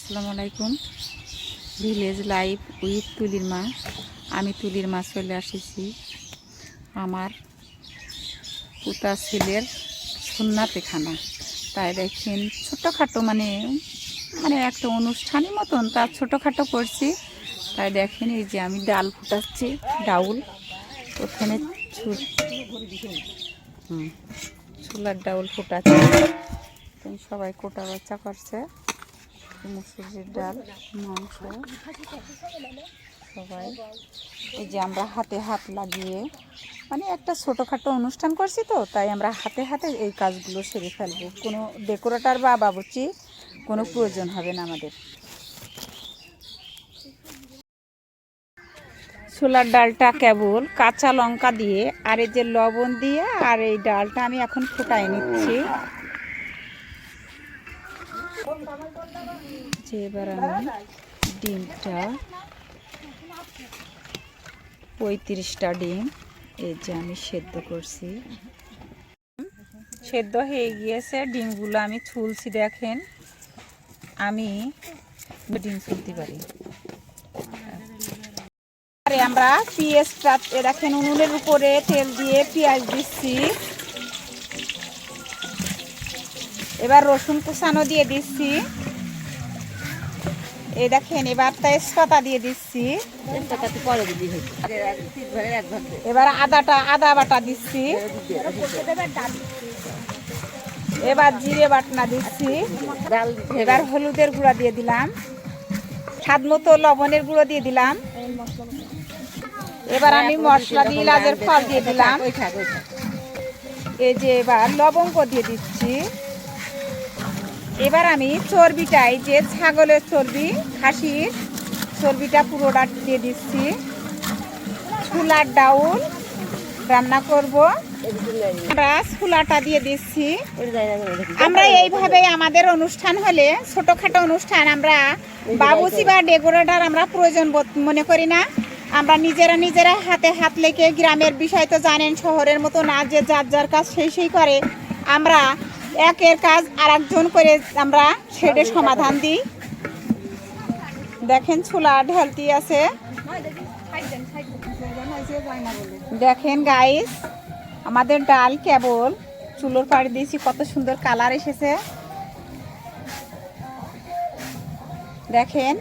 আসসালামু আলাইকুম। Village life with তুলির মা। আমি তুলির মা চলে আসিছি আমার পুতা ছেলের সুন্নাতে খানা। তাই দেখেন ছোটোখাটো মানে একটা অনুষ্ঠানের মতন তার ছোটোখাটো করছি। তাই দেখেন এই যে আমি ডাল ফুটাচ্ছি, ডাউল ওখানে চুলার ডাউল ফুটাচ্ছি। সবাই কোটা বাচ্চা করছে, মুসুরির ডাল, মাংস। সবাই এই যে আমরা হাতে হাত লাগিয়ে একটা ছোটোখাটো অনুষ্ঠান করছি, তো তাই আমরা হাতে হাতে এই কাজগুলো সেরে ফেলবো। কোনো ডেকোরেটর বা বাবুর্চি কোনো প্রয়োজন হবে না আমাদের। ছোলার ডালটা কেবল কাঁচা লঙ্কা দিয়ে আর এই যে লবণ দিয়ে আর এই ডালটা আমি এখন ফুটাই নিচ্ছি। যে এবার আমি ডিমটা 35টা ডিম এই যে আমি সেদ্ধ করছি। সেদ্ধ হয়ে গিয়েছে, ডিমগুলো আমি ছুলছি। দেখেন আমি ডিম ছুলতে পারি। আমরা পেঁয়াজটা দেখেন উনুনের উপরে তেল দিয়ে পেঁয়াজ দিচ্ছি। এবার রসুন কুচানো দিয়ে দিচ্ছি। এই দেখেন এবার তেজপাতা দিয়ে দিচ্ছি। এবার আদা বাটা দিচ্ছি। এবার জিরে বাটনা দিচ্ছি। এবার হলুদের গুঁড়া দিয়ে দিলাম, স্বাদ মতো লবণের গুঁড়ো দিয়ে দিলাম। এবার আমি মশলা দিয়ে লাজের ফল দিয়ে দিলাম। এই যে এবার লবঙ্গ দিয়ে দিচ্ছি। এবার আমি চর্বিটাই যে ছাগলের চর্বি, খাসির চর্বিটা পুরোটা দিয়ে দিচ্ছি। ছোলার ডাউল রান্না করব, আমরা ছোলাটা দিয়ে দিচ্ছি। আমরা এইভাবে আমাদের অনুষ্ঠান হলে, ছোটখাটো অনুষ্ঠান, আমরা বাবুচি বা ডেকোরেটর আমরা প্রয়োজন মনে করি না। আমরা নিজেরা হাতে হাত লেগে, গ্রামের বিষয় তো জানেন, শহরের মতো না যে যার যার কাজ সেই করে। আমরা একের কাজ আর একজন করে আমরা সেটা সমাধান দিই। দেখেন ছোলা ঢালতি আছে। দেখেন গাইস, আমাদের ডাল কেবল চুলোর পাড়ে দিয়েছি, কত সুন্দর কালার এসেছে। দেখেন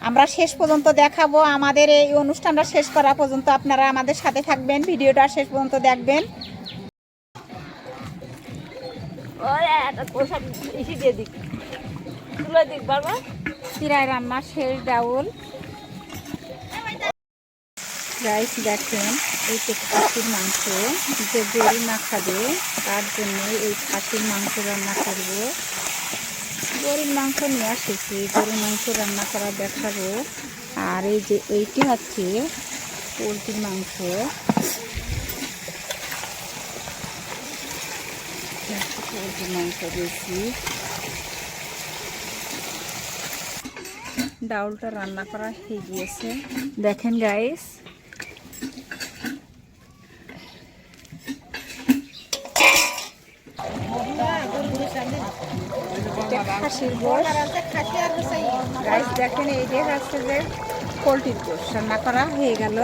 আমরা শেষ পর্যন্ত দেখাবো। আমাদের এই অনুষ্ঠানটা শেষ করা পর্যন্ত আপনারা আমাদের সাথে থাকবেন, ভিডিওটা শেষ পর্যন্ত দেখবেন। চিরাই রান্না শেষ ডাউল। রাইস দেখেন এই তো খাসির মাংস, যে গরু না খাবে তার জন্য এই খাসির মাংস রান্না করব। গরুর মাংস নিয়ে আসেছি, গরুর মাংস রান্না করা দেখাবো। আর এই যে এইটি হচ্ছে পোলট্রির মাংস। পোলট্রির মাংস দিয়েছি। ডাউলটা রান্না করা হয়ে গিয়েছে। দেখেন গাইস, খাসির গোশ। গাইস দেখেন এই যে হচ্ছে যে পোলট্রির গোশ রান্না করা হয়ে গেল।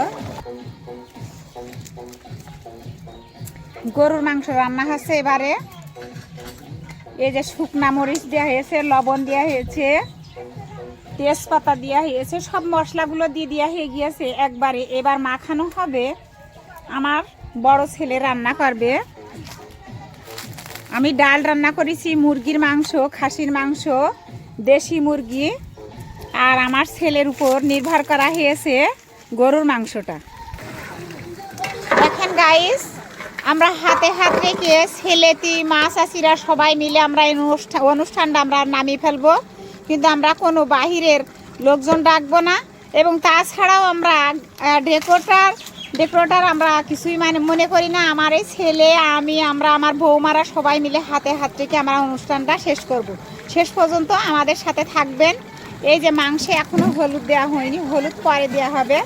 গরুর মাংস রান্না হচ্ছে। এবারে এই যে শুকনা মরিচ দেওয়া হয়েছে, লবণ দেওয়া হয়েছে, তেজপাতা দেওয়া হয়েছে, সব মশলাগুলো দিয়ে দেওয়া হয়ে গিয়েছে একবারে। এবার মাখানো হবে। আমার বড় ছেলে রান্না করবে। আমি ডাল রান্না করেছি, মুরগির মাংস, খাসির মাংস, দেশি মুরগি। আর আমার ছেলের উপর নির্ভর করা হয়েছে গরুর মাংসটা। দেখেন গাইস, আমরা হাতে হাত রেখে ছেলেতি মা চাষিরা সবাই মিলে আমরা এই অনুষ্ঠানটা আমরা নামিয়ে ফেলবো। কিন্তু আমরা কোনো বাহিরের লোকজন ডাকবো না। এবং তাছাড়াও আমরা ডেকোরেটর আমরা কিছুই মনে করি না। আমার এই ছেলে, আমরা আমার বৌমারা সবাই মিলে হাতে হাত রেখে আমরা অনুষ্ঠানটা শেষ করব। শেষ পর্যন্ত আমাদের সাথে থাকবেন। এই যে মাংসে এখনও হলুদ দেওয়া হয়নি, হলুদ পরে দেওয়া হবে।